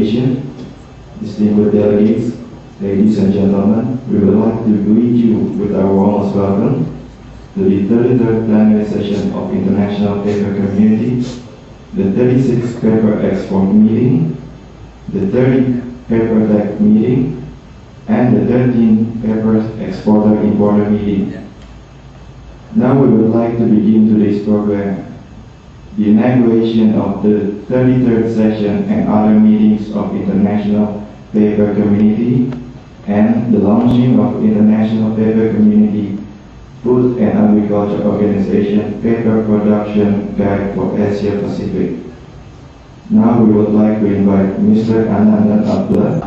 Distinguished delegates, ladies and gentlemen, we would like to greet you with our warmest welcome to the 33rd plenary session of International Paper Community, the 36th Paper Export Meeting, the 30th Paper Tech Meeting, and the 13th Paper Exporter-Importer Meeting. Now we would like to begin today's program. The inauguration of the 33rd session and other meetings of International Paper Community and the launching of International Paper Community Food and Agriculture Organization Paper Production Guide for Asia Pacific. Now we would like to invite Mr. Anandan Abdullah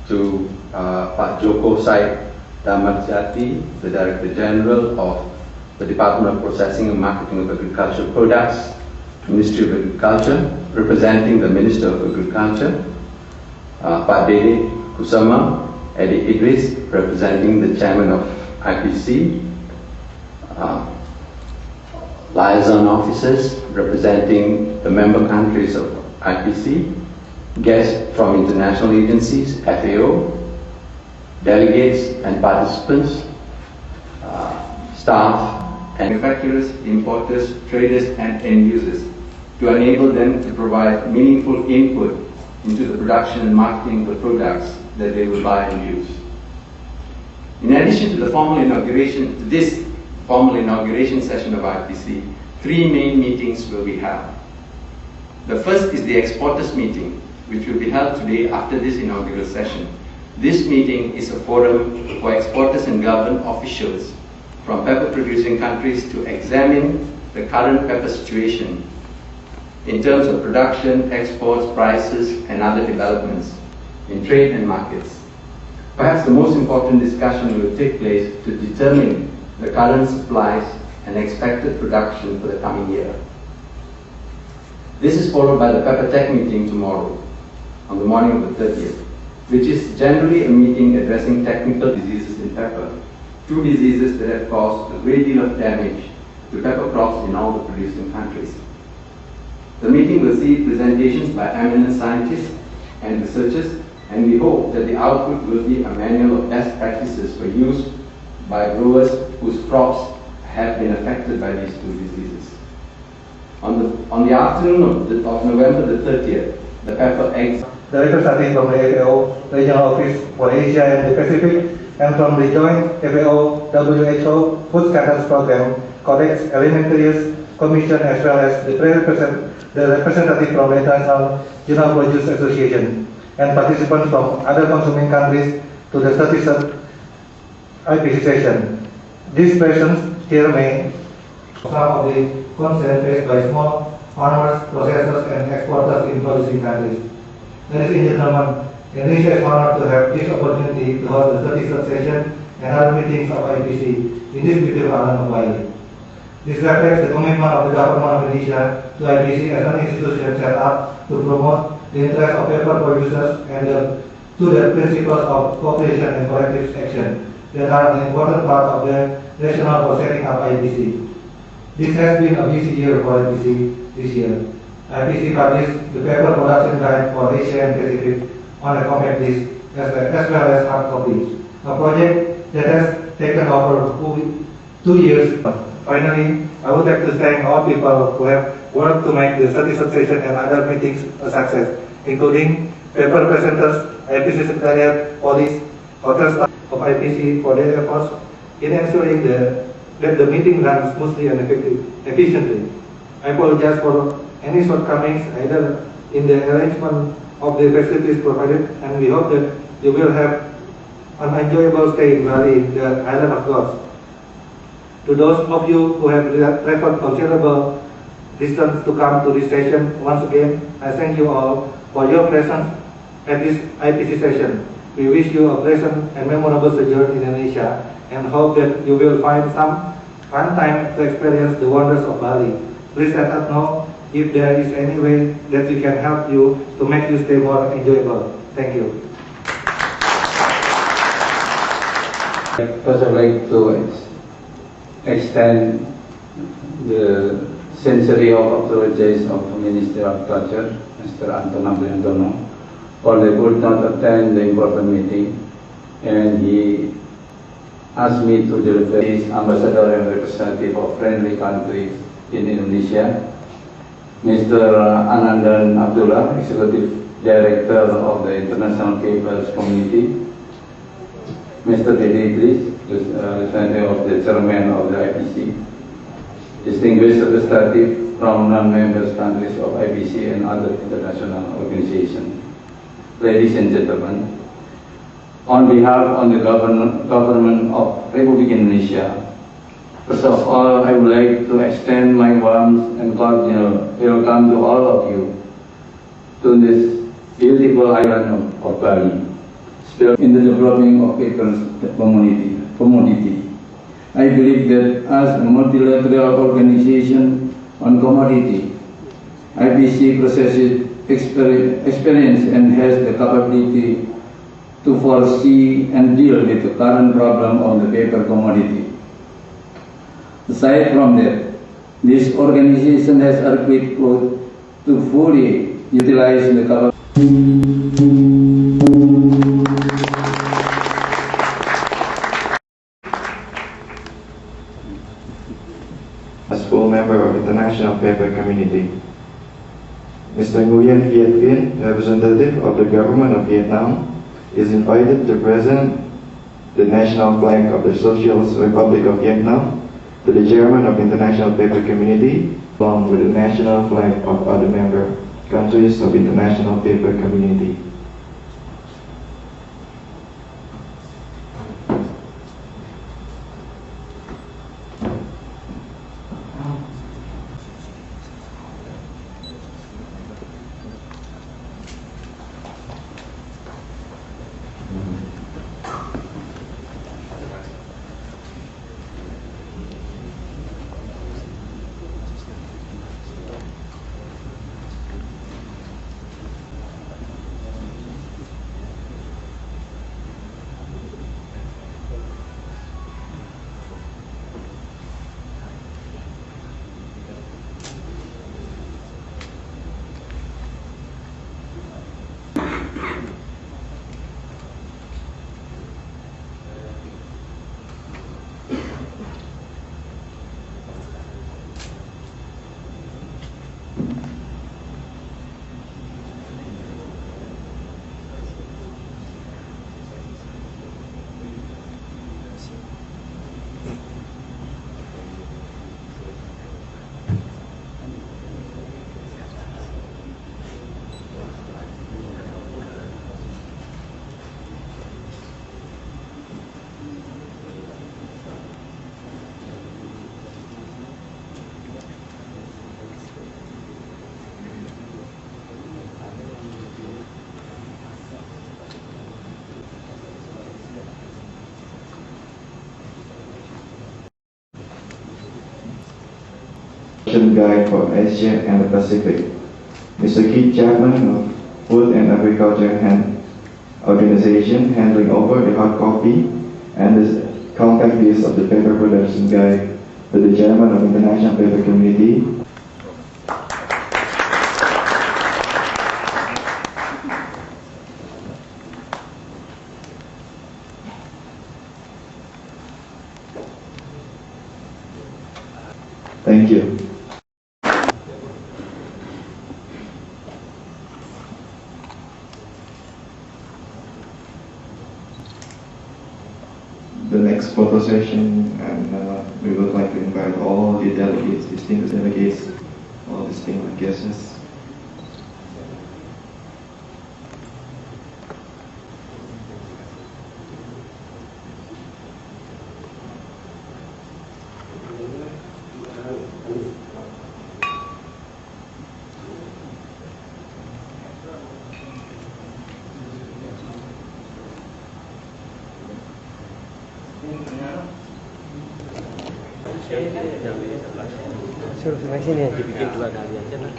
to Pak Joko Said Damarjati, the Director General of the Department of Processing and Marketing of Agricultural Products, Ministry of Agriculture, representing the Minister of Agriculture, Pak Dede Kusama, Eddie Idris, representing the Chairman of IPC, liaison officers representing the member countries of IPC, guests from international agencies, FAO, delegates and participants, staff, manufacturers, importers, traders and end users, to enable them to provide meaningful input into the production and marketing of the products that they will buy and use. In addition to this formal inauguration session of IPC, three main meetings will be held. The first is the exporters meeting, which will be held today after this inaugural session. This meeting is a forum for exporters and government officials from pepper-producing countries to examine the current pepper situation in terms of production, exports, prices, and other developments in trade and markets. Perhaps the most important discussion will take place to determine the current supplies and expected production for the coming year. This is followed by the Pepper Tech meeting tomorrow, on the morning of the 30th, which is generally a meeting addressing technical diseases in pepper, two diseases that have caused a great deal of damage to pepper crops in all the producing countries. The meeting will see presentations by eminent scientists and researchers, and we hope that the output will be a manual of best practices for use by growers whose crops have been affected by these two diseases. On the afternoon of November the 30th, the pepper eggs. The representative from the FAO Regional Office for Asia and the Pacific, and from the joint FAO-WHO Food Standards Program, Codex, Alimentarius Commission, as well as the representative from the International General Produce Association, and participants from other consuming countries to the 33rd IPC session. These persons here may some of the concerns faced by small farmers, processors, and exporters in producing countries. Ladies and gentlemen, Indonesia is honored to have this opportunity to hold the 33rd session and other meetings of IPC in this beautiful island of Bali. This reflects the commitment of the government of Indonesia to IPC as an institution set up to promote the interests of paper producers and to the principles of cooperation and collective action that are an important part of the rationale for setting up IPC. This has been a busy year for IPC this year. IPC published the paper production guide for Asia and Pacific on a compact disc as well as hard copies, a project that has taken over 2 years. Finally, I would like to thank all people who have worked to make the 33rd session and other meetings a success, including paper presenters, IPC Secretariat, police, hotel staff of IPC for their efforts in ensuring that the meeting runs smoothly and efficiently. I apologize for any shortcomings either in the arrangement of the facilities provided, and we hope that you will have an enjoyable stay in Bali, the island of gods. To those of you who have traveled considerable distance to come to this session, once again, I thank you all for your presence at this IPC session. We wish you a pleasant and memorable sojourn in Indonesia and hope that you will find some fun time to experience the wonders of Bali. Please let us know if there is any way that we can help you to make you stay more enjoyable. Thank you. First, I'd like to extend the sincere apologies of the Ministry of Culture Mr. Anton Abriantono, for they could not attend the important meeting, and he asked me to deliver his ambassador and representative of friendly countries in Indonesia, Mr. Anandan Abdullah, Executive Director of the International Papers Community, Mr. Dedi Idris, representative of the Chairman of the IPC, distinguished representative from non-member countries of IPC and other international organizations. Ladies and gentlemen, on behalf of the government of Republic of Indonesia, first of all, I would like to extend my warm and cordial welcome to all of you to this beautiful island of Bali, in the development of paper commodity. I believe that as a multilateral organization on commodity, IPC possesses experience and has the capability to foresee and deal with the current problem of the paper commodity. Aside from that, this organization has equipped to fully utilize the capability. As full member of International Paper Community, Mr. Nguyen Viet Vinh, representative of the government of Vietnam, is invited to present the national flag of the Socialist Republic of Vietnam to the chairman of International Paper Community, along with the national flag of other member countries of International Paper Community. Guide for Asia and the Pacific, Mr. Keith Chapman of Food and Agriculture Organization, handling over the hard copy and the compact list of the paper production guide to the chairman of International Paper Community. Thank you. The next photo session, and we would like to invite all the delegates, distinguished delegates, all distinguished guests. Suruh sebelah sini ya. Dibikin dua kali aja lah.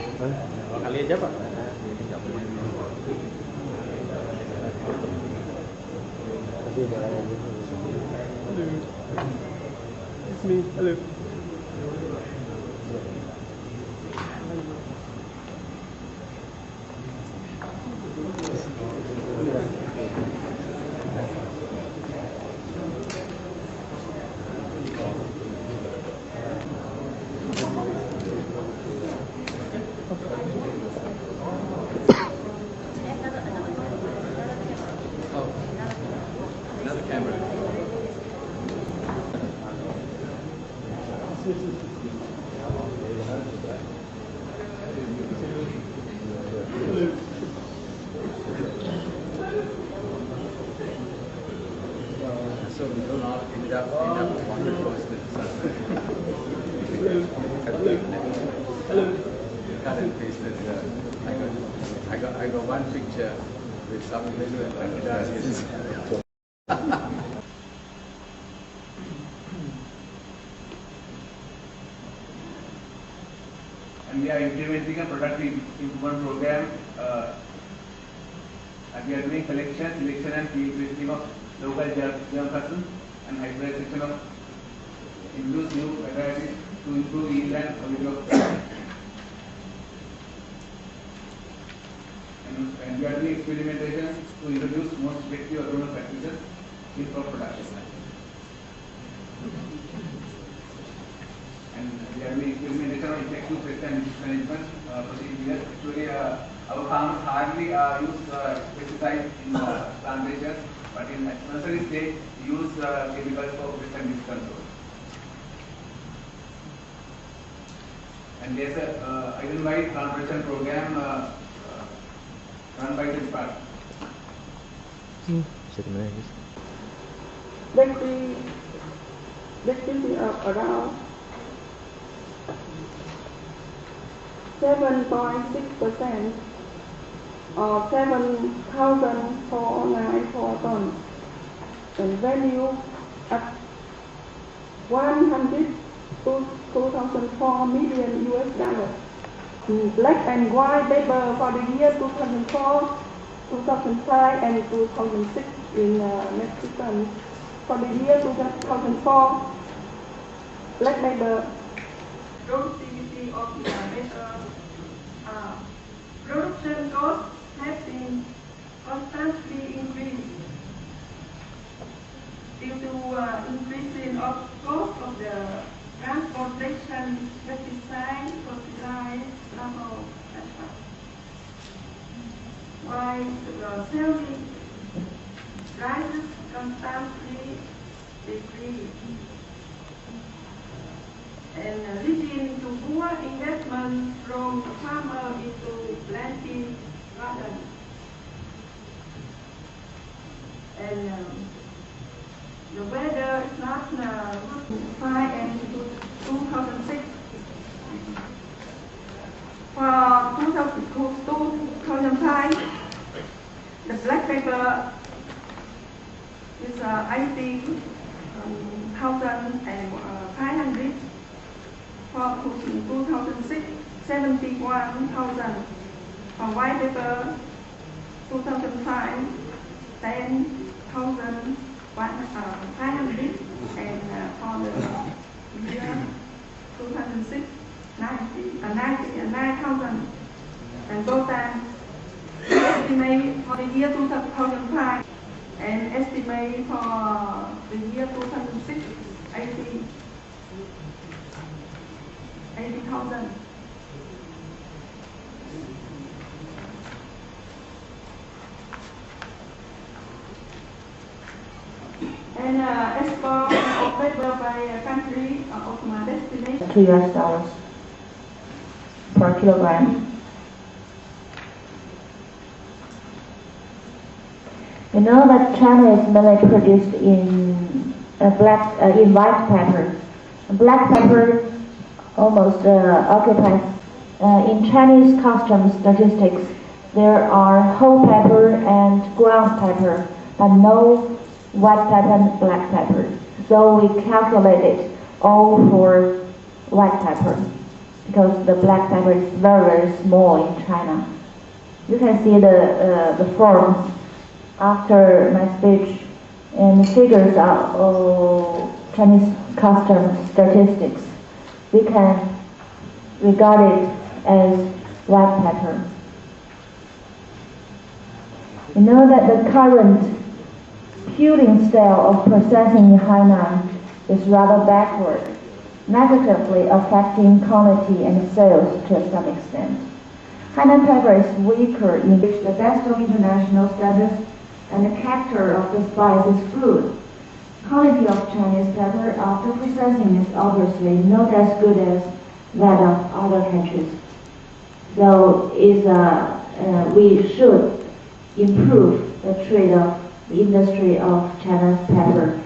Kali aja Pak. Halo. have one picture with some Alimentarius. And we are implementing a product improvement program. And we are doing selection and field testing of local germ persons and hybridization of introduced new varieties to improve yield and quality of product. And we are doing experimentation to introduce most effective autonomous practices in crop production. And we are doing experimentation on effective pest and disease management procedures. Actually, our farmers hardly use pesticides in plantations, but in nursery stage, use chemicals for pest and disease control. And there's a island-wide plant protection program run by the department. Decreasing of around 7.6% or 7,494 tons, and value at 102,004 million US dollars. Black and white paper for the year 2004, 2005 and 2006 in metric tons. For the year 2004, black paper productivity of the paper production costs have been constantly increased due to increasing of cost of the transportation, pesticide, fertilizer, rubber, etc. While the selling prices constantly decrease, and leading to poor investment from the farmer into planting garden. And the weather is not high and 2006. For 2005, the black paper is 80,500. For 2006, 71,000. For white paper, 2005, 10,500, and for the year 2006, 9,000. And total estimate for the year 2005 and estimate for the year 2006, 80,000. And export of paper by a country of my destination to $2 per kilogram. You know that China is mainly produced in white pepper. Black pepper almost occupies in Chinese customs statistics. There are whole pepper and ground pepper, but no white pepper and black pepper. So we calculated all for white pepper because the black pepper is very, very small in China. You can see the forms after my speech, and the figures are all Chinese customs statistics. We can regard it as white pepper. You know that the current peeling style of processing in Hainan is rather backward, negatively affecting quality and sales to some extent. Hainan pepper is weaker in which the best of international status and the character of the spice is good. Quality of Chinese pepper after processing is obviously not as good as that of other countries. So we should improve the trade of the industry of China's pepper.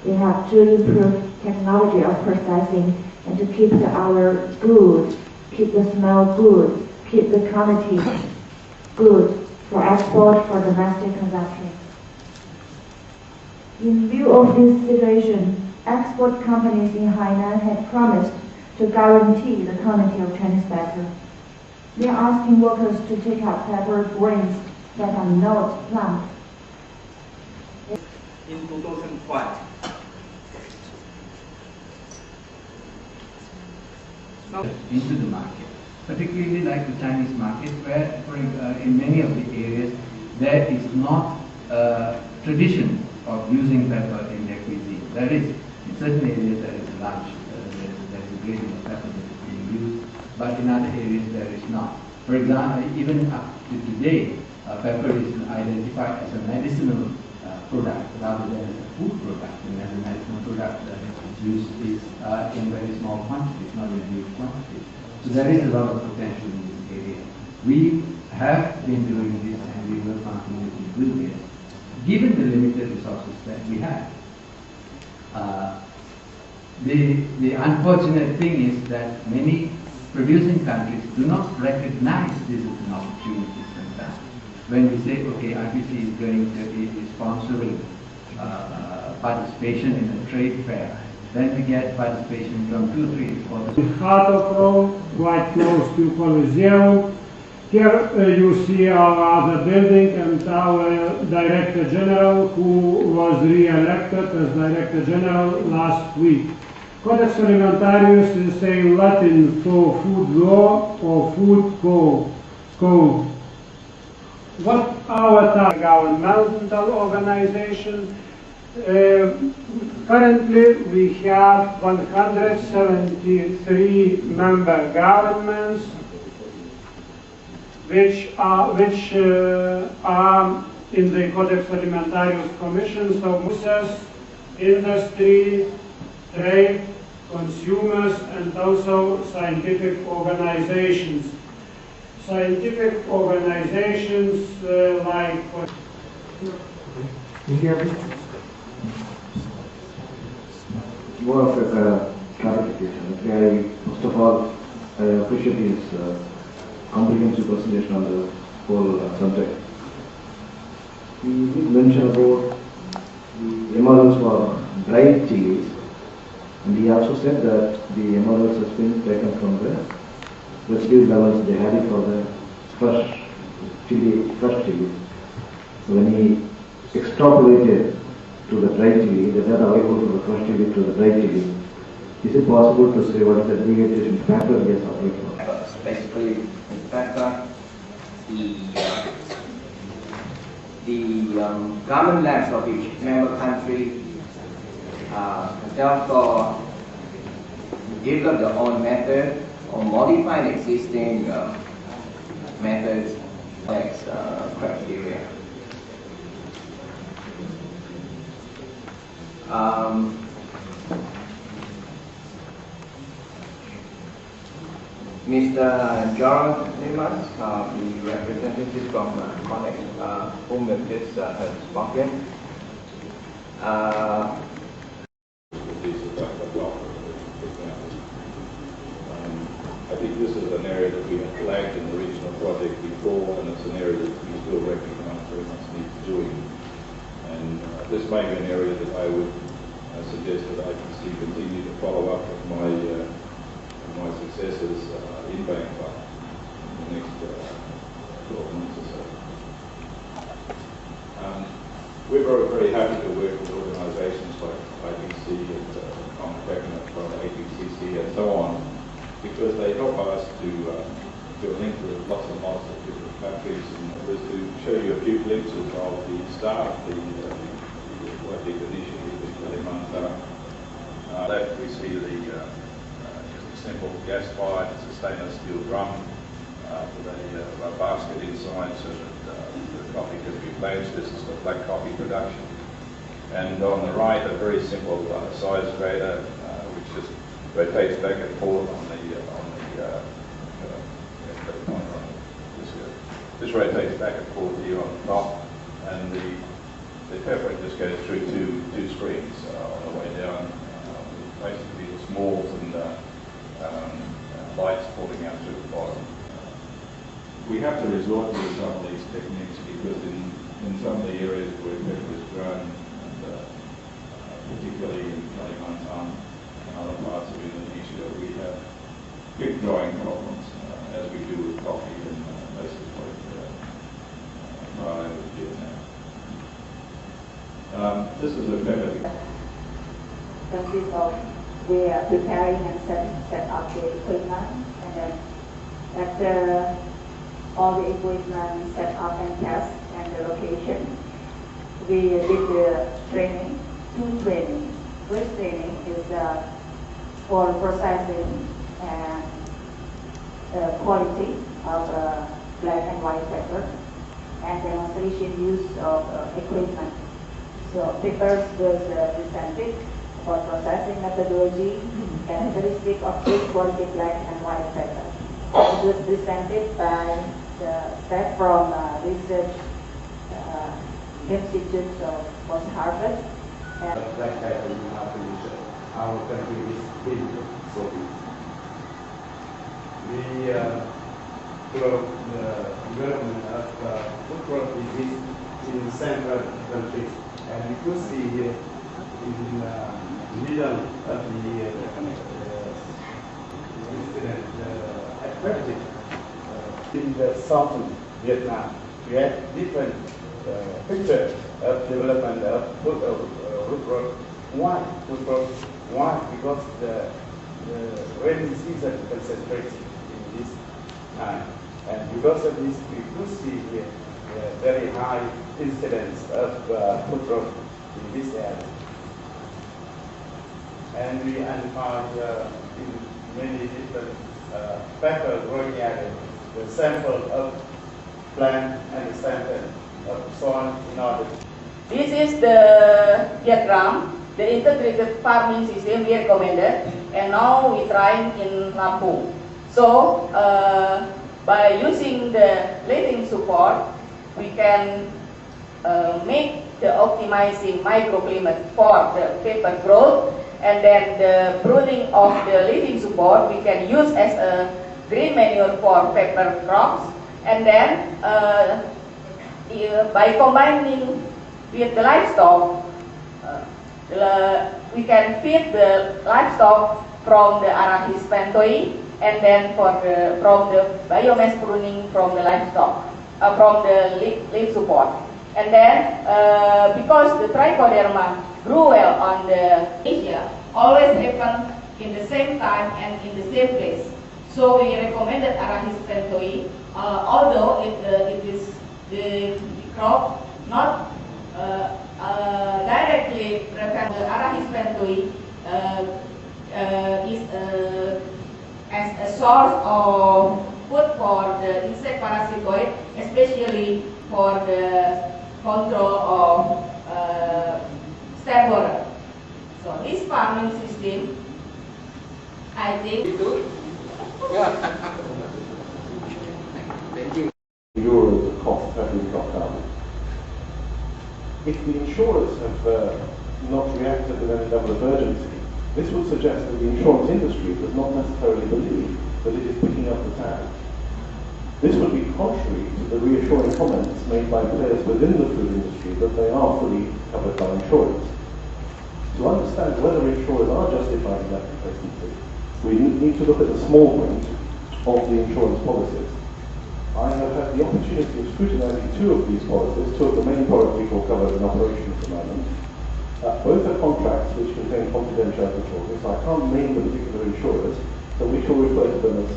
We have to improve technology of processing and to keep our good, keep the smell good, keep the quality good. for export for domestic consumption. In view of this situation, export companies in Hainan had promised to guarantee the quality of Chinese pepper. They are asking workers to take out pepper grains that are not plucked. In 2005. Into the market, particularly like the Chinese market, where in many of the areas there is not a tradition of using pepper in their cuisine. There is, in certain areas there is a large, there is a great deal of pepper that is being used, but in other areas there is not. For example, even up to today, pepper is identified as a medicinal product rather than as a food product, and as a medicinal product its use is in very small quantities, not in huge quantities. So there is a lot of potential in this area. We have been doing this and we will continue to do this, given the limited resources that we have. The unfortunate thing is that many producing countries do not recognize this as an opportunity sometimes. When we say, okay, IPC is going to be sponsoring participation in a trade fair, then we get participation from 2, 3, 4. In heart of Rome, quite close to Coliseum. Here you see our other building and our Director General, who was re-elected as Director General last week. Codex Alimentarius is in Latin for food law or food code. What our governmental organization? Currently we have 173 member governments which are in the Codex Alimentarius Commission, so users, industry, trade, consumers, and also scientific organizations. Scientific organizations like more of a clarification. Okay, first of all, I appreciate his comprehensive presentation on the whole subject. He did mention about the MRLs for dried chilies, and he also said that the MRLs has been taken from the residue levels they had it for the fresh chili. So when he extrapolated to the dry chili, the data available to the fresh chili to the dry chili, is it possible to say what is the deviation factor he has applied for? Basically, in pepper, the government labs of each member country therefore develop their own method or modify existing methods as criteria. Mr. John Nimas, the representative from Codex, whom we just has spoken. I think this is an area that we have flagged in the regional project before, and it's an area that we still recognize very much needs doing. And this may be an area that I would suggest that IPC continue to follow up with my successors in Bangkok in the next 12 months or so. We're very, very happy to work with organisations like IPC and Cabinet from APCC and so on, because they help us to link with lots and lots of different countries. And just to show you a few glimpses of the start of the working initiative in Kalimantan. Left we see just a simple gas-fired, it's a stainless steel drum with a basket inside so that the coffee can be blanched. This is the black coffee production. And on the right, a very simple size grader which just rotates back and forth on the this rotates back and forth here on the top, and the pepper just goes through two screens on the way down. Basically, the smalls and lights falling out through the bottom. We have to resort to some of these techniques eucalyptus grown, and particularly in Kalimantan and other parts of Indonesia, we have big growing problems, as we do with coffee in places like Thailand and Vietnam. This is a perfect consists of we are preparing and set up the equipment, and then after all the equipment set up and test and the location, we did the training, 2 trainings. First training is for processing and quality of black and white pepper, and demonstration use of equipment. So papers was presented for processing methodology, characteristic of good quality black and white pepper. It was presented by the staff from research institutes of Harvard. Black pepper in our position. Our country is big, so big. Through the development of food products in several countries, and you could see here in the middle of the incident aquatic in the southern Vietnam. We have different picture of development of food product. Why food product? Why? Because the rainy season concentrated in this time, and because of this, we could see here very high incidence of food product in this area. And we identified in many different pepper growing areas the sample of plant and the sample of soil in order. This is the diagram, the integrated farming system we recommended, and now we trying in Lampung. So by using the living support, we can make the optimizing microclimate for the pepper growth, and then the pruning of the living support we can use as a green manure for pepper crops, and then by combining with the livestock, we can feed the livestock from the Arachis pentoi, and then from the biomass pruning from the livestock, from the leaf support. And then because the trichoderma grew well on the Asia, always happen in the same time and in the same place. So we recommended Arachis pentoi, although it is the crop not directly refer to Arachis pentoi is as a source of food for the insect parasitoid, especially for the control of stem borer. So this farming system, I think, euros of cost have been dropped out. If the insurers have not reacted with any level of urgency, this would suggest that the insurance industry does not necessarily believe that it is picking up the tab. This would be contrary to the reassuring comments made by players within the food industry that they are fully covered by insurance. To understand whether insurers are justified in that complacency, we need to look at the small print of the insurance policies. I have had the opportunity of scrutinizing 2 of these policies, 2 of the main product recall covers in operation at the moment. Both are contracts which contain confidentiality clauses, so I can't name the particular insurers, so we shall refer to them as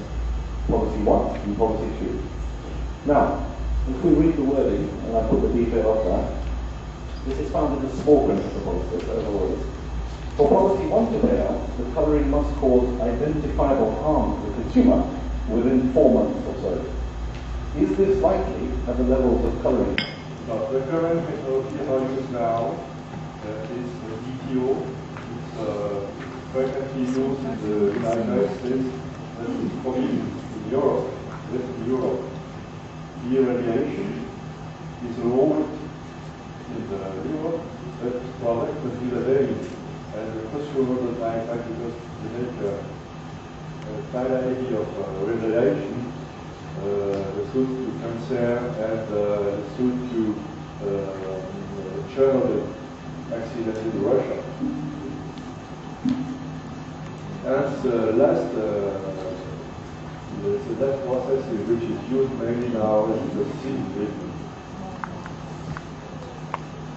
Policy 1 and Policy 2. Now, if we read the wording, and I put the detail of that, this is found in the small print of the policies, as always. For Policy 1 to bear, the colouring must cause identifiable harm to the consumer within 4 months or so. Is this likely at the levels of colouring? The current methodology used now is DTO. It's frequently used in the United States, and it's common in Europe, Western Europe. The irradiation is rolled in Europe, but product was irradiated. And the consumer that I like because they make a variety of radiation. The suit to cancer and the suit to last process which is used mainly now is the seed treatment.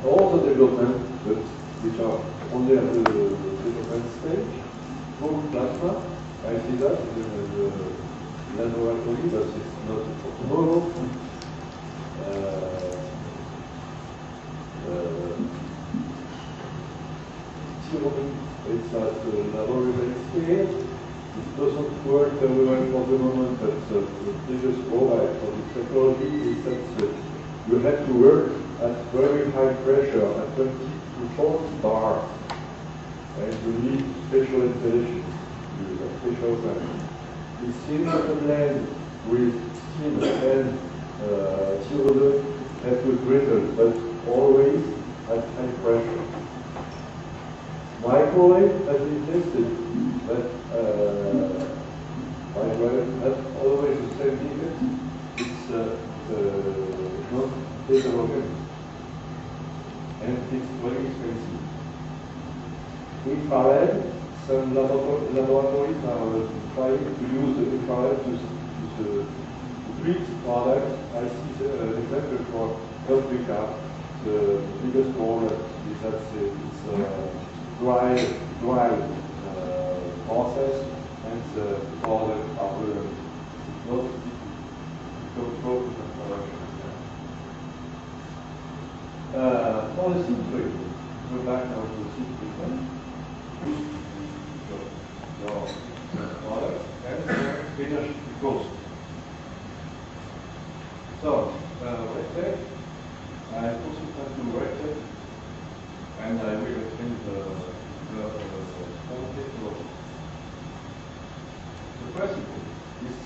All the development, which are only at the development stage, full plasma, I see that in the laboratory, but it's not for tomorrow. It's at the laboratory scale. It doesn't work very well for the moment, but the previous drawback of this technology is that you have to work at very high pressure, at 20 to 40 bar, and you need special installations, special things. It seems that the land with steam and CO2 has to brittle, but always at high pressure. Microwave has been tested, but microwave has always the same defect. It's not heterogeneous, and it's very expensive. Infrared, some laboratories are trying to use the infrared to treat products. I see an example for Africa. The biggest problem is that it's dry process, and the products are not controlled in production. For the seed treatment, go back now to the seed treatment. Your product and finish cost. So, RedTech, I put it into RedTech, and I will explain the technology. The principle is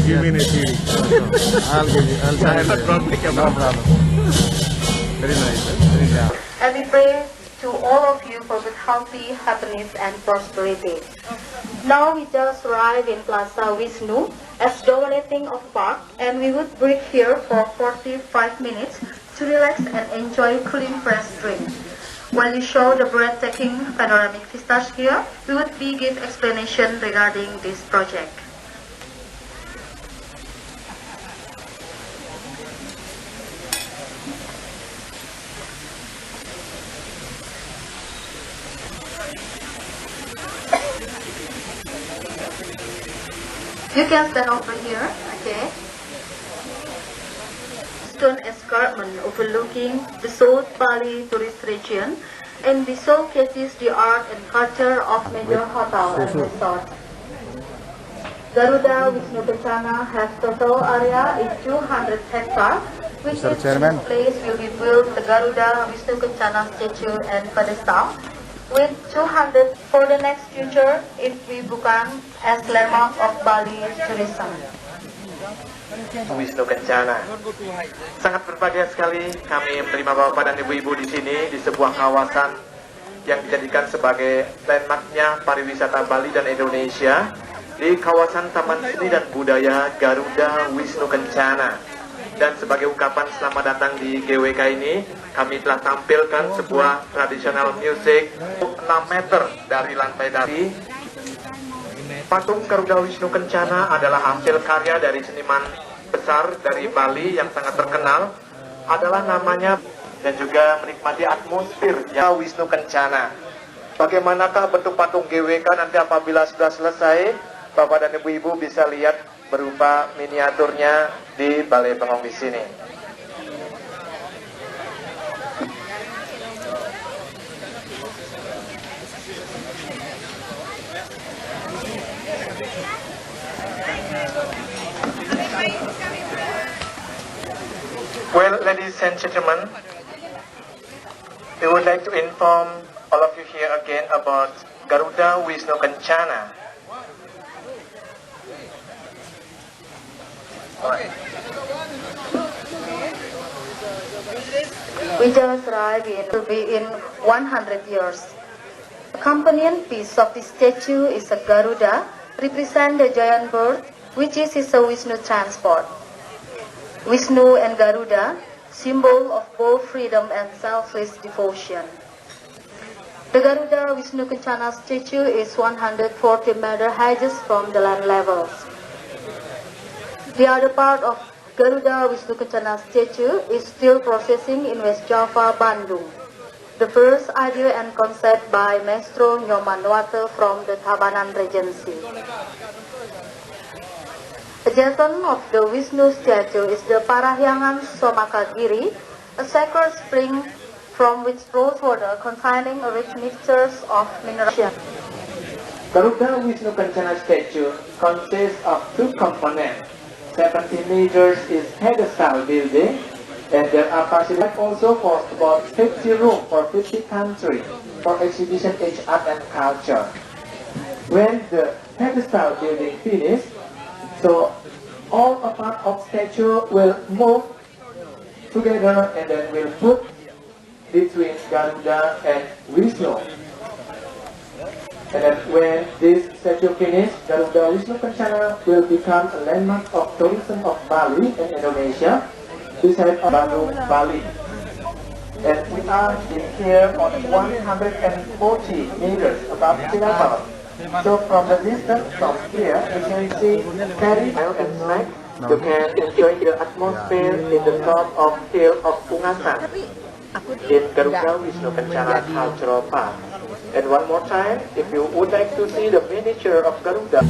Give me a series. I'll give you. I'll send it. No problem. Very nice. Very nice. And we pray to all of you for good healthy, happiness, and prosperity. Now we just arrived in Plaza Wisnu as dominating of park, and we would break here for 45 minutes to relax and enjoy cooling fresh drink. While you show the breathtaking panoramic vistas here, we would give explanation regarding this project. You can stand over here, okay? Stone escarpment overlooking the South Bali tourist region, and this showcases the art and culture of major hotel and resort. Garuda Wisnu Kencana has total area is 200 hectares, which is the place will be built the Garuda Wisnu Kencana statue and pedestal. With 200 for the next future, it will become as landmark of Bali tourism. Wisnu Kencana. Sangat berbahagia sekali kami menerima Bapak dan Ibu-ibu di sini di sebuah kawasan yang dijadikan sebagai landmarknya pariwisata Bali dan Indonesia di kawasan Taman Seni dan Budaya Garuda Wisnu Kencana. Dan sebagai ungkapan selamat datang di GWK ini, kami telah tampilkan sebuah traditional music 6 meter dari lantai dari. Patung Garuda Wisnu Kencana adalah hasil karya dari seniman besar dari Bali yang sangat terkenal, adalah namanya, dan juga menikmati atmosfer ya Wisnu Kencana. Bagaimanakah bentuk patung GWK nanti apabila sudah selesai? Bapak dan Ibu-ibu bisa lihat berupa miniaturnya di Balai Bengong di sini. Well, ladies and gentlemen, we would like to inform all of you here again about Garuda Wisnu Kencana. We just arrived in will be in 100 years. The companion piece of the statue is a Garuda, represent the giant bird, which is a Wisnu transport. Wisnu and Garuda, symbol of both freedom and selfless devotion. The Garuda Wisnu Kencana statue is 140 meter highest from the land levels. The other part of Garuda Wisnu Kencana statue is still processing in West Java, Bandung. The first idea and concept by Maestro Nyomanwate from the Tabanan Regency. Adjacent of the Wisnu statue is the Parahyangan Somakagiri, a sacred spring from which flows water containing a rich mixtures of minerals. Garuda Wisnu Kencana statue consists of 2 components. 70 meters is pedestal building, and there are facilities also for about 50 rooms for 50 countries for exhibition each art and culture. When the pedestal building finished, so all a part of statue will move together and then will put between Garuda and Wisnu. And then when this statue finished, Garuda Wisnu Kencana will become a landmark of tourism of Bali and Indonesia, beside Bandung, Bali. And we are in here on 140 meters above sea level. So from the distance from here, you can see very well and snack. You can enjoy the atmosphere in the top of hill of Pungasan in Garuda Wisnu Kencana Cultural Park. And one more time, if you would like to see the miniature of Garuda.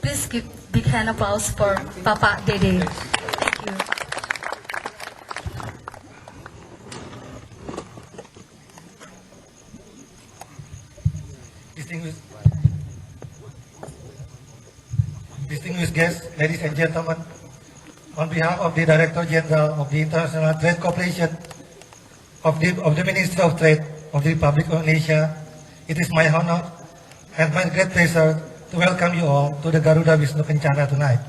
Please give big hand applause for Papa Dede. Thank you. Distinguished guests, ladies and gentlemen, on behalf of the Director General of the International Trade Cooperation of the Ministry of Trade of the Republic of Indonesia, it is my honor and my great pleasure to welcome you all to the Garuda Wisnu Kencana tonight.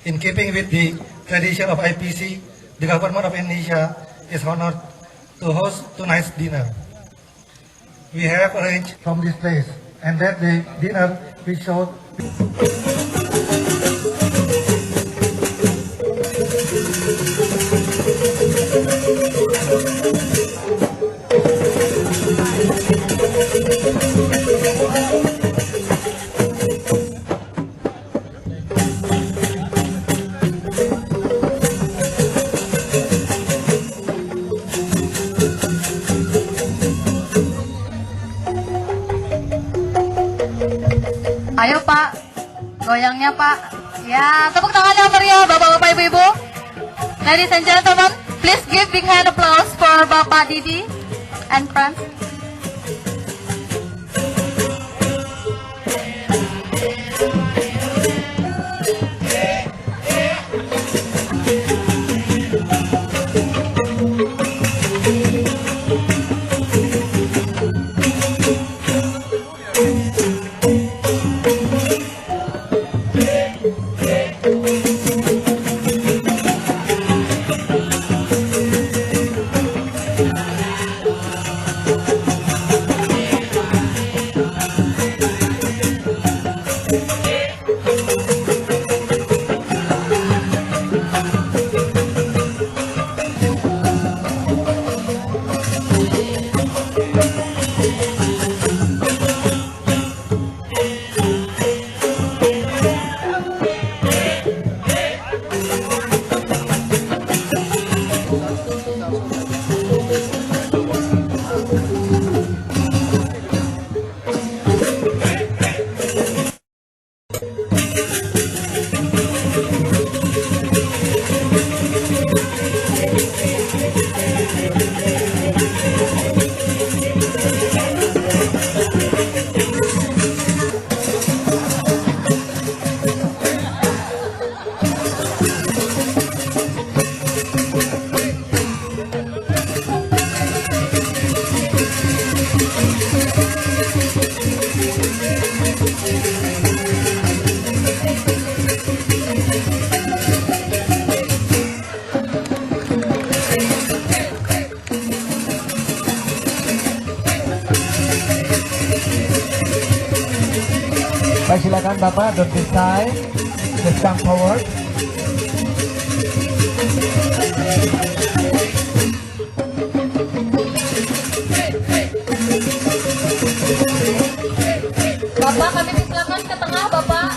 In keeping with the tradition of IPC, the Government of Indonesia is honored to host tonight's dinner. We have arranged from this place, and that the dinner will show. Ayo Pak, goyangnya Pak. Ya, tepuk tangannya meriah Bapak-bapak Ibu-ibu. Ladies and gentlemen, please give big hand applause for Bapak Didi and friends. Baik, silakan Bapak, don't be shy, just come forward. Bapak, kami silakan ke tengah Bapak.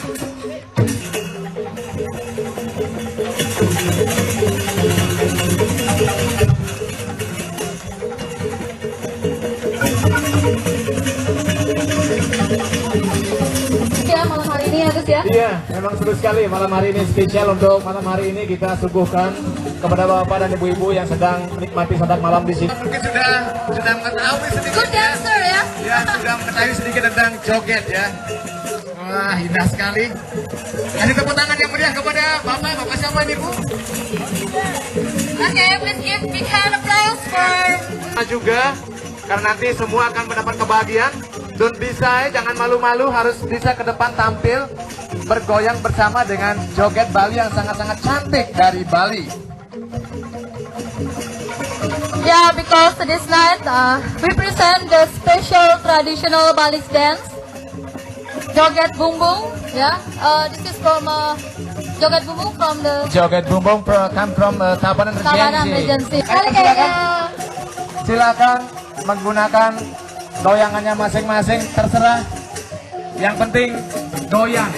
Ya, malam hari ini ya Gus ya? Iya, memang seru sekali malam hari ini, spesial untuk malam hari ini kita suguhkan kepada Bapak dan Ibu-ibu yang sedang menikmati santap malam di sini. Mungkin sudah mengetahui sedikit. Good dancer ya? Ya, sudah mengetahui sedikit tentang joget ya. Wah, indah sekali. Kasih tepuk tangan yang meriah kepada Bapak siapa ini Bu? Oke, please give big hand applause for juga, karena nanti semua akan mendapat kebahagiaan. Don't be shy, jangan malu-malu, harus bisa ke depan tampil bergoyang bersama dengan joget Bali yang sangat-sangat cantik dari Bali. Yeah, because this night we present the special traditional Bali dance, Joget Bumbung. Yeah, this is from Joget Bumbung from the Joget Bumbung come from Tabanan Regency. Silakan menggunakan goyangannya masing-masing, terserah. Yang penting doyan.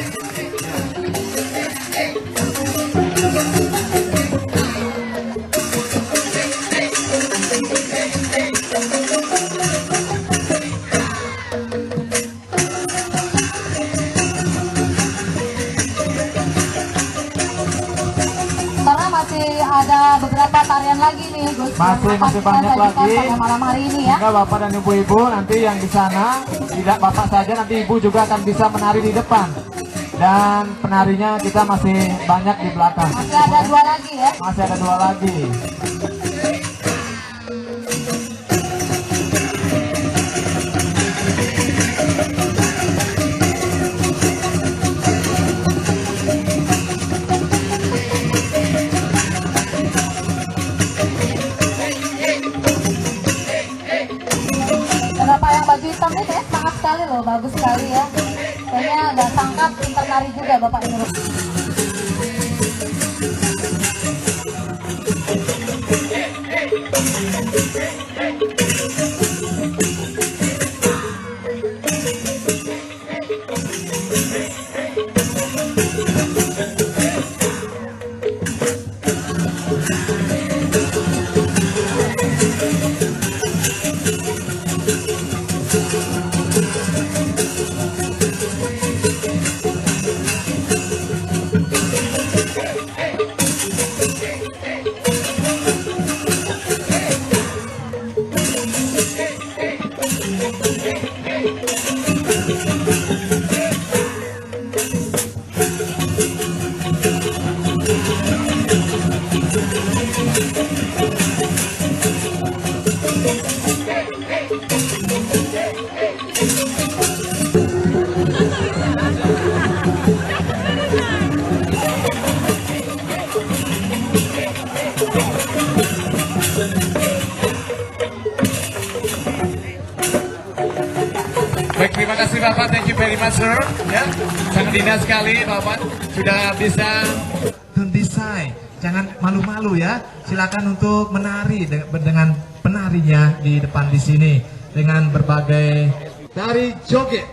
Karena masih ada beberapa tarian lagi nih, Gus. Masih banyak lagi. Pada malam hari ini ya. Sehingga Bapak dan Ibu-ibu nanti yang di sana, tidak Bapak saja, nanti Ibu juga akan bisa menari di depan. Dan penarinya kita masih banyak di belakang. Masih ada 2 lagi ya. Masih ada 2 lagi. Bapak yang baju hitam ini kayaknya semangat sekali loh, bagus sekali ya. Kayaknya nggak sangkat pintar nari juga Bapak ini. Baik, terima kasih Bapak, thank you very much sir. Ya, sangat indah sekali Bapak sudah bisa mendesain. Jangan malu-malu ya. Silakan untuk menari dengan penarinya di depan di sini dengan berbagai tari joget.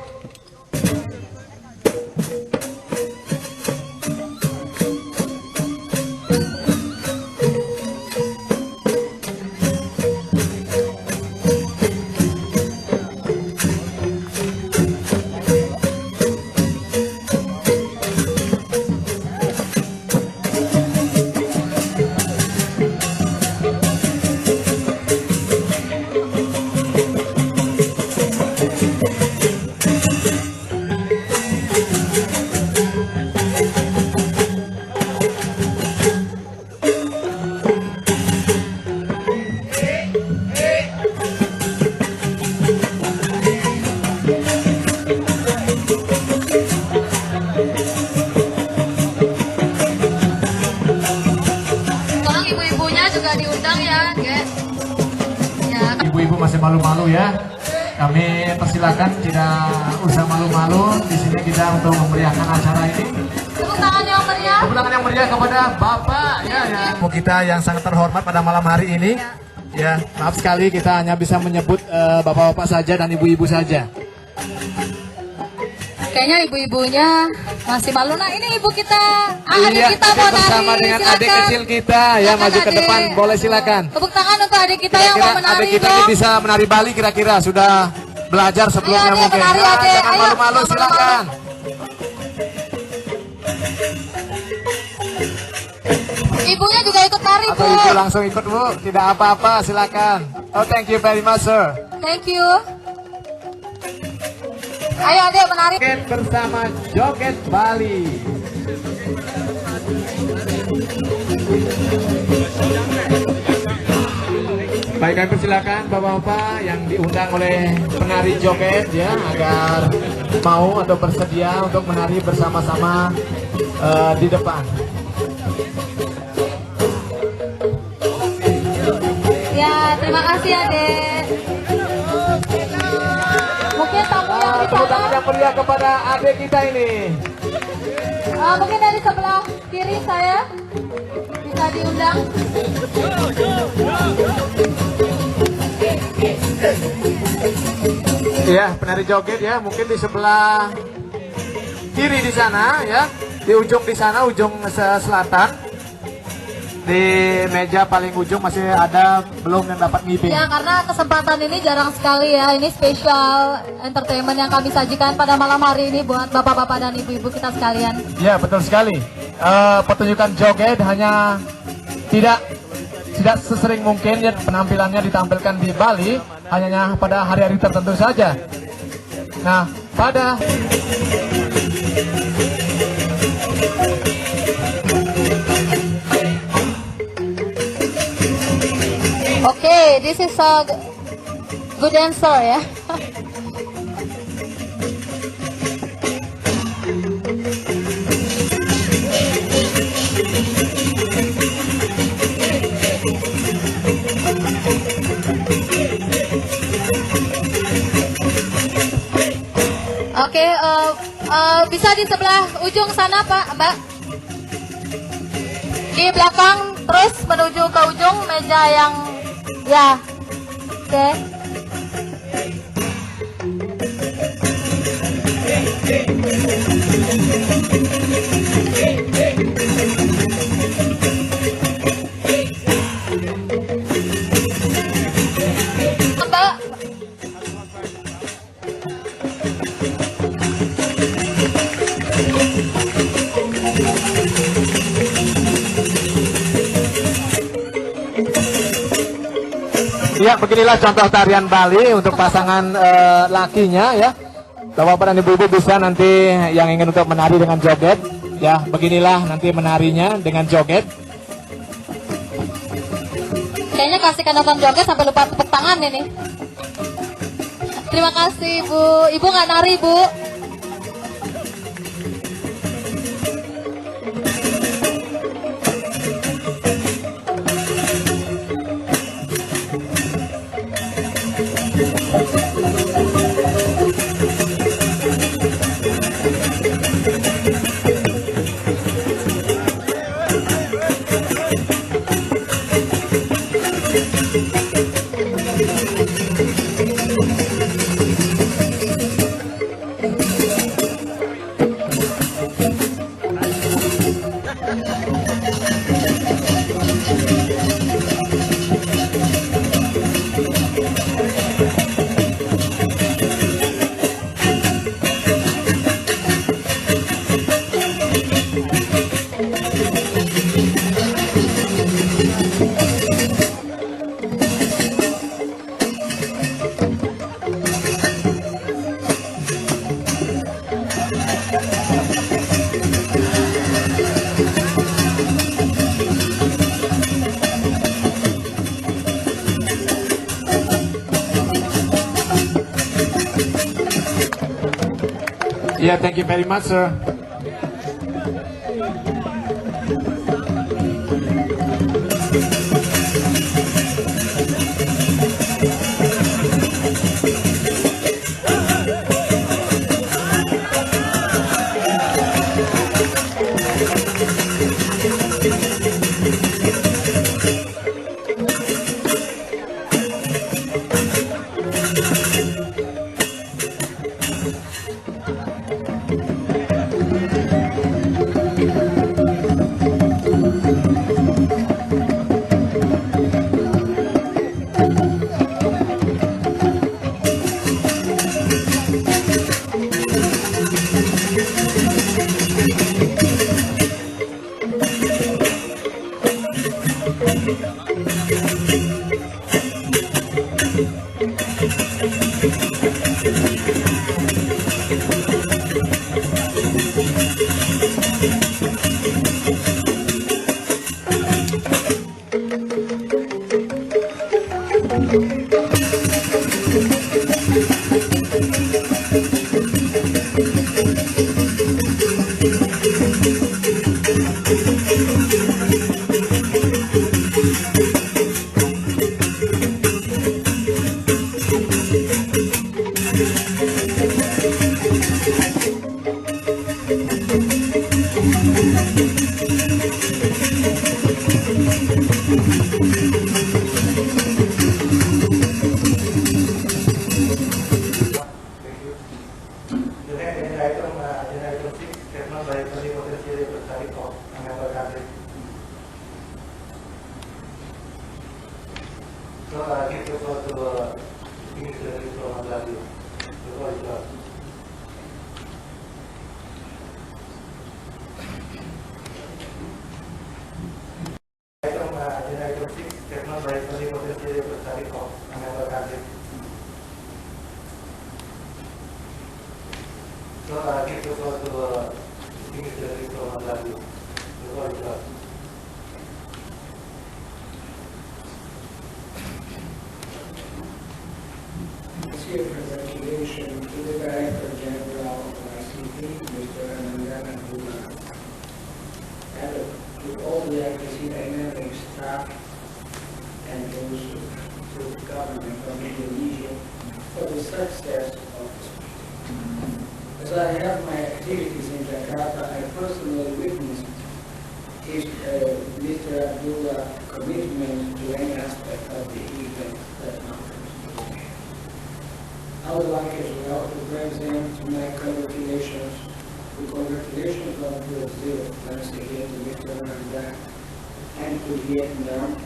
Ibu-ibu masih malu-malu ya. Kami persilakan, tidak usah malu-malu. Di sini kita untuk memeriahkan acara ini. Tepuk tangan yang meriah. Tepuk tangan yang meriah kepada Bapak ya. Kita yang sangat terhormat pada malam hari ini. Ya, maaf sekali kita hanya bisa menyebut bapak-bapak saja dan ibu-ibu saja. Kayaknya ibu-ibunya masih malu. Nah, ini ibu kita, adik kita mau nari. Bersama dengan adik kecil kita ya, maju ke depan, boleh silakan. Tepuk tangan untuk adik kita yang mau menari. Adik kita ini bisa menari Bali kira-kira, sudah belajar sebelumnya mungkin. Menari, Jangan malu-malu, silakan. Ibunya juga ikut nari, Bu. Atau ibu langsung ikut, Bu, tidak apa-apa, silakan. Oh, thank you very much, sir. Thank you. Ayo adik menari. Joget bersama Joget Bali. Baik, kami persilakan bapak-bapak yang diundang oleh penari joget ya, agar mau atau bersedia untuk menari bersama-sama di depan. Ya, terima kasih adik. Mungkin tamu yang di Tepuk sana. tangan yang meriah kepada adik kita ini. Mungkin dari sebelah kiri saya bisa diundang. Iya, penari joget ya, mungkin di sebelah kiri di sana ya, di ujung di sana, ujung selatan. Di meja paling ujung masih ada belum yang dapat ngibing. Ya, karena kesempatan ini jarang sekali ya. Ini spesial entertainment yang kami sajikan pada malam hari ini buat bapak-bapak dan ibu-ibu kita sekalian. Ya, betul sekali. Pertunjukan joget hanya tidak sesering mungkin ya, penampilannya ditampilkan di Bali hanya pada hari-hari tertentu saja. Nah, pada Okay, this is a good answer ya. Oke, bisa di sebelah ujung sana Pak, Mbak. Di belakang terus menuju ke ujung meja yang ya. Oke. Mbak. Ya, beginilah contoh tarian Bali untuk pasangan lakinya ya. Bapak dan ibu-ibu bisa nanti yang ingin untuk menari dengan joget. Ya, beginilah nanti menarinya dengan joget. Kayaknya kasihkan nonton joget sampai lupa tepuk tangan ini. Terima kasih Bu. Ibu nggak nari Bu. Yeah, thank you very much, sir. So I give the floor to Minister from Bali. The floor is yours. Item item 6, technology potential study of member countries. So I give the floor to Minister from Bali. The floor is yours. Congratulations to the Director General of ICP, Mr. Anandana, and to all the IPC dynamic staff and those through the government of Indonesia for the success of this. As I have my activities in Jakarta, I personally witnessed Mr. Abdullah's commitment to any aspect of the event that matters. I would like as well to present my congratulations of Brazil, once again to Mr. Lanka and to Vietnam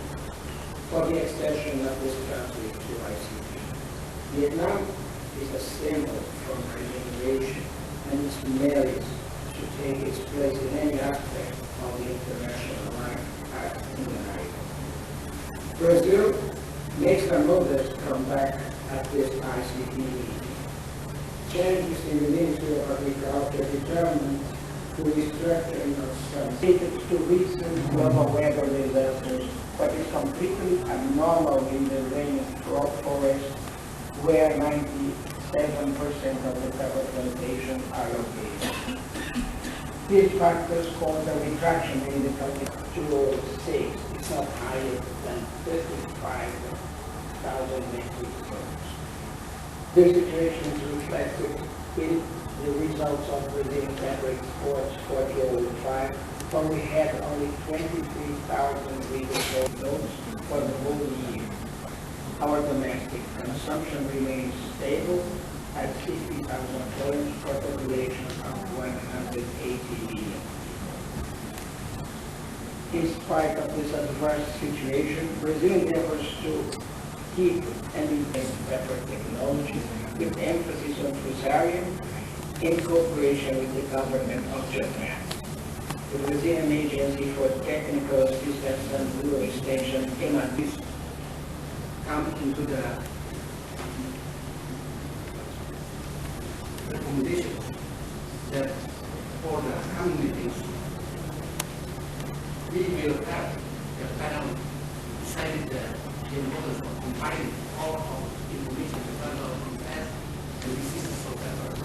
for the accession of this country to ICP. Vietnam is a symbol for my generation and its merits to take its place in any aspect of the international life in the night. Brazil makes a modest comeback at this ICP meeting. Changes in the Ministry of Agriculture determined to restructuring of some stated to recent global weather disasters, but is completely abnormal in the rainforest, where 97% of the cover plantations are located. These factors cause a retraction in the country to 6. It's not higher than 35,000 metric tons. This situation is reflected in the results of Brazilian cattle exports for 2005, when we had only 23,000 retail tons for the whole year. Our domestic consumption remains stable at 60,000 tons for a population of 180 million. In spite of this adverse situation, Brazil endeavors to keep and invest better technology with emphasis on fusarium in cooperation with the government of Japan. The Brazilian Agency for Technical Assistance and Rural Extension cannot come into the recommendation that for the coming meetings, we will have the panel decided the importance of combining all of information developed on past and diseases of pepper.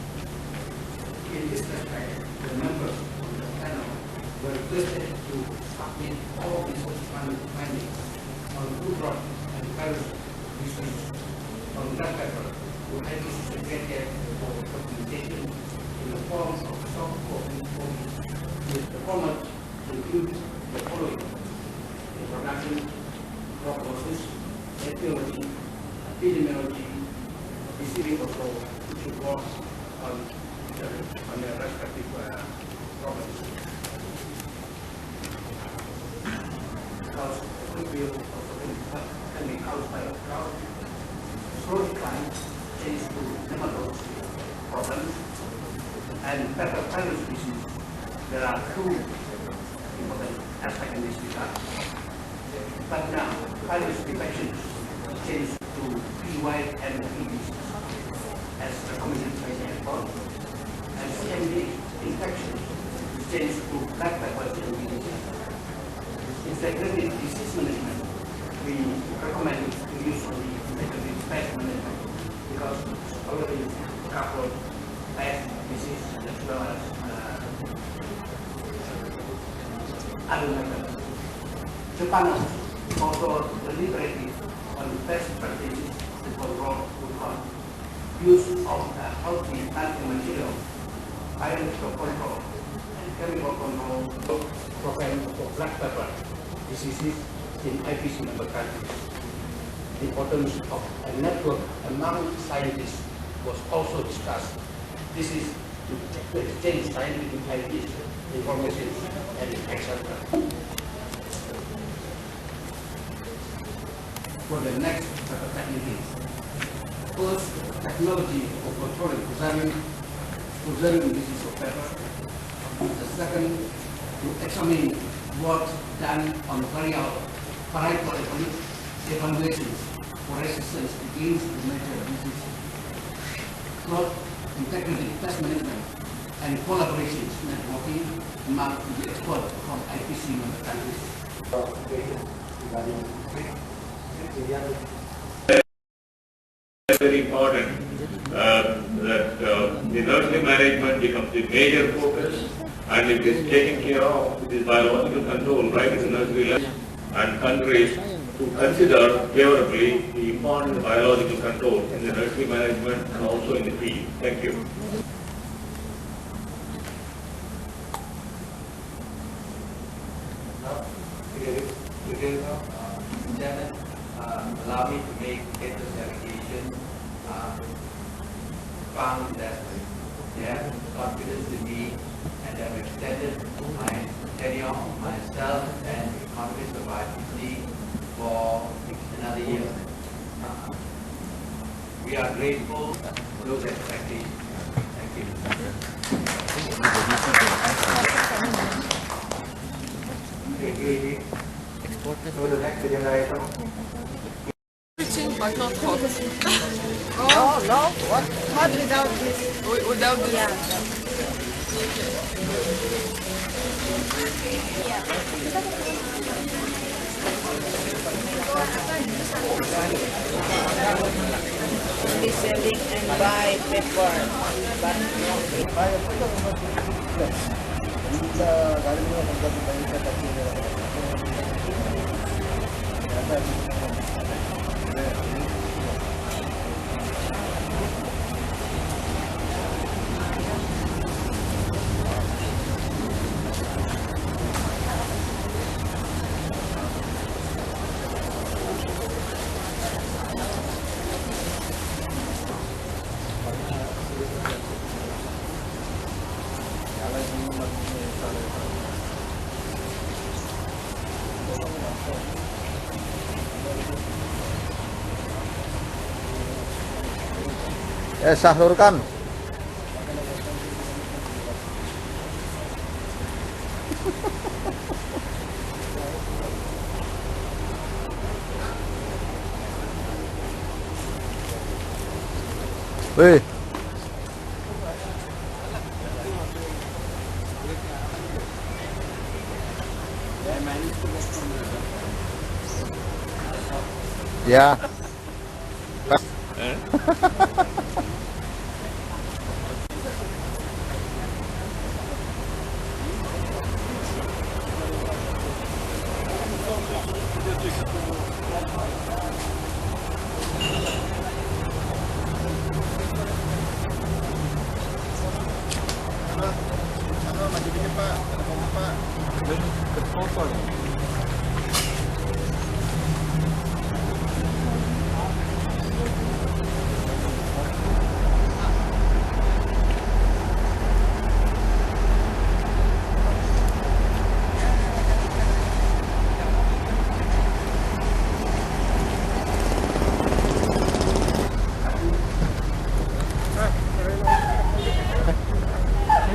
In this respect, the members of the panel were requested to submit all research findings on food rot and virus research on black pepper to IPC Secretariat for documentation in the form of soft copy forms. The format includes the following: introduction, prognosis, etiology, epidemiology, disease control, which reports on the respective problems. Because we will also can be caused by a drought, slow decline, change to nematodes problems, and pepper virus disease. There are two important aspects in this regard. But now, virus infections change to PY and PBs as recommended by the expert, and CMV infections change to black pepper and PBs. Integrated disease management, we recommend to use only integrated pest management because it's already covered pest disease as well as other methods. Japan also deliberated on best practices to control food rot, use of healthy planting material, biological control, and chemical control program for black pepper diseases in IPC member countries. The importance of a network among scientists was also discussed. This is to exchange scientific ideas, information, and etc. for the next techniques. First, technology of controlling preserving pieces of paper. The second, to examine work done on varietal evaluations for resistance against the major disease. Third, integrated test management and collaborations networking among the experts from IPC member countries. Very important that the nursery management becomes the major focus, and it is taken care of this biological control right in the nursery level, and countries to consider favorably the importance of biological control in the nursery management and also in the field. Thank you. Allow me to make this allegation. Found that they have confidence in me and have extended my tenure myself and the economists of IPC for another year. We are grateful for those expectations. Thank you. So the next agenda item. But not hot. Oh, no? What? Hot without this. Without this? Yeah. Only selling and buy paper, but Sahrurkan. Wih. Ya.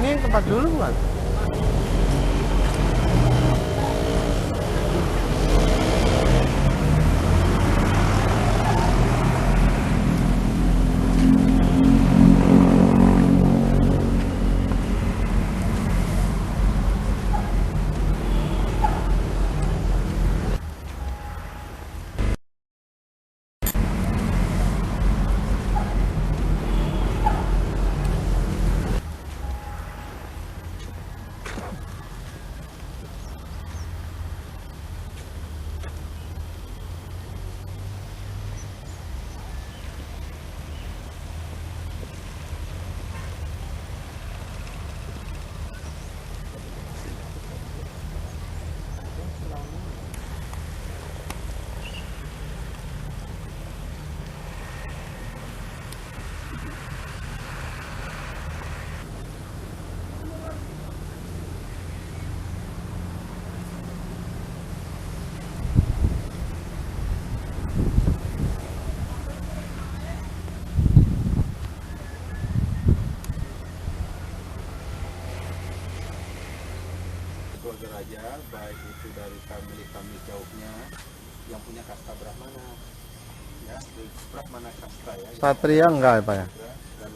Ini tempat dulu bukan? keluarga raja, baik itu dari family jauhnya yang punya kasta Brahmana, ya, Brahmana kasta ya. Satria enggak ya Pak ya? Dan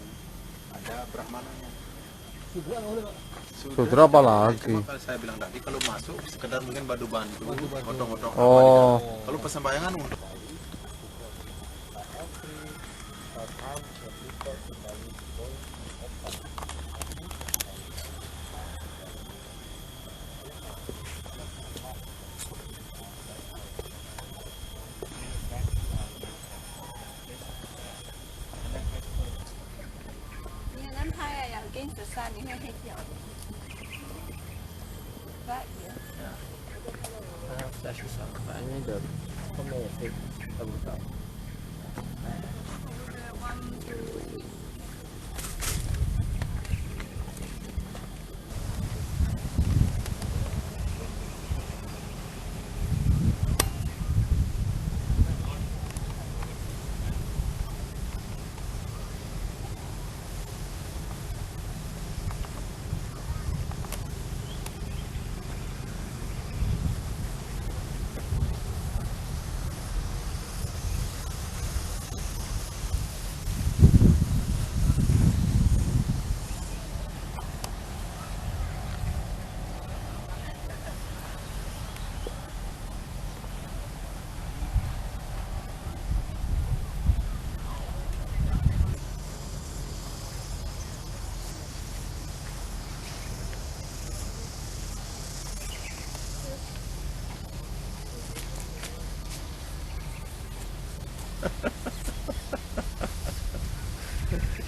ada Brahmananya. Sudra apa lagi? Cuma saya bilang tadi kalau masuk sekedar mungkin badu bantu, otong-otong. Oh. Kalau persembayangan untuk against the sun, 你会黑掉。Right here. Saya susah. Ini dari pemilik tempat.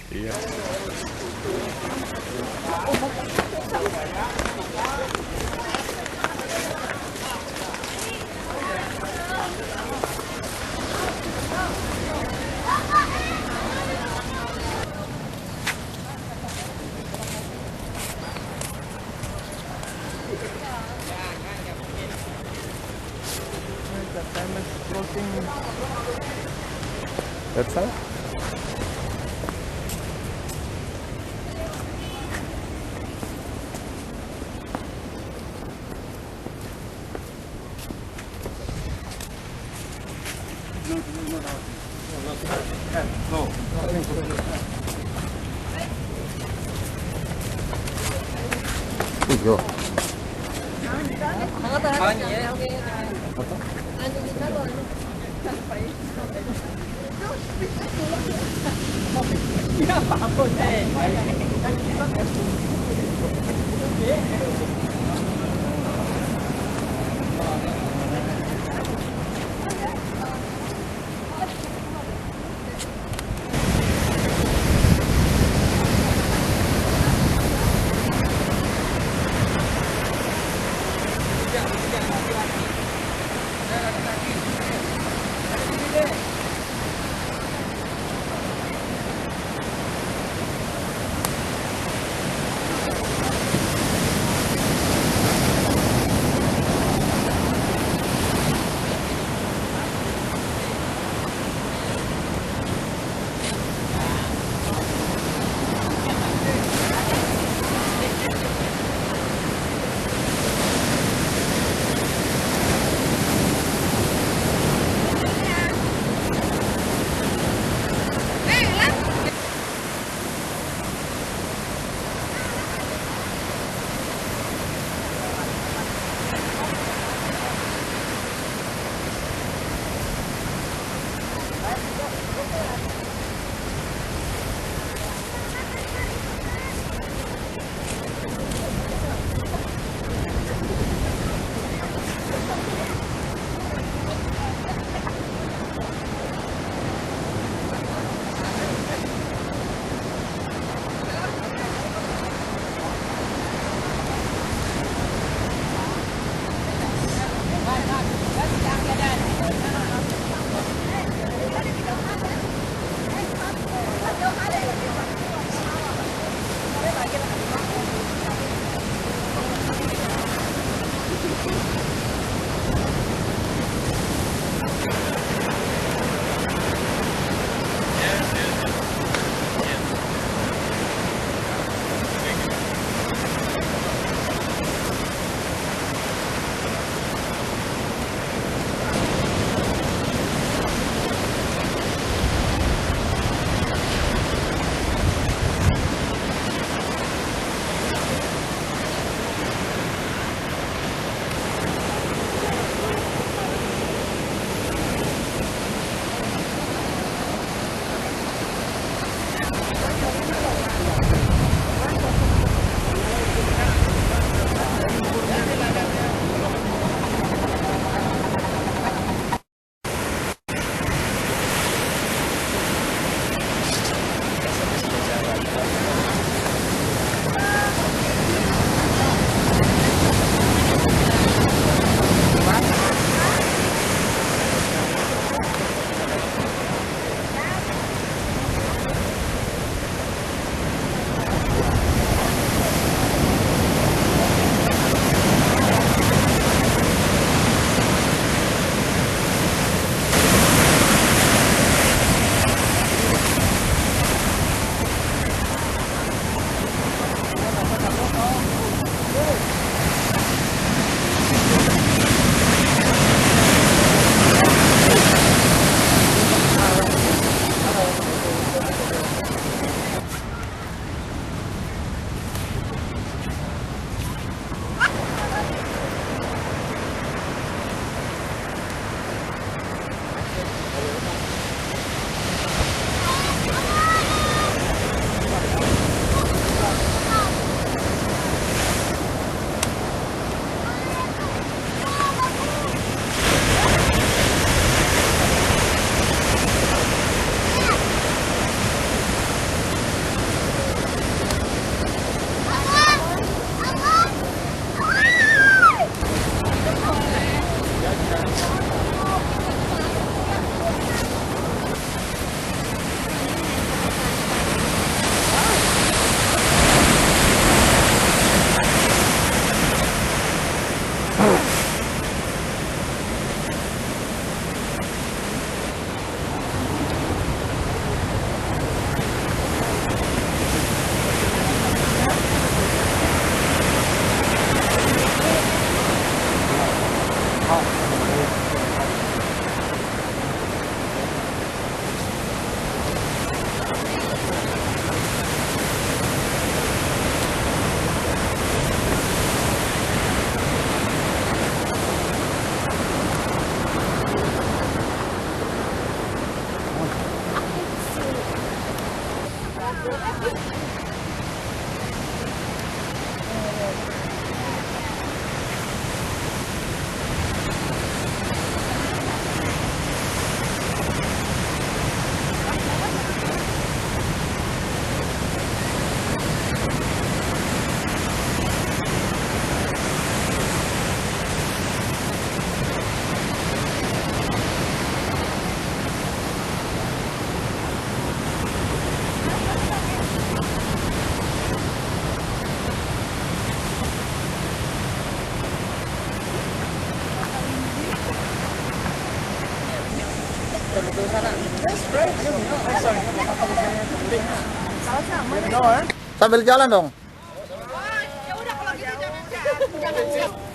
Iya. That's all. Go. Sambil jalan dong. Ya udah kalau gitu jangan.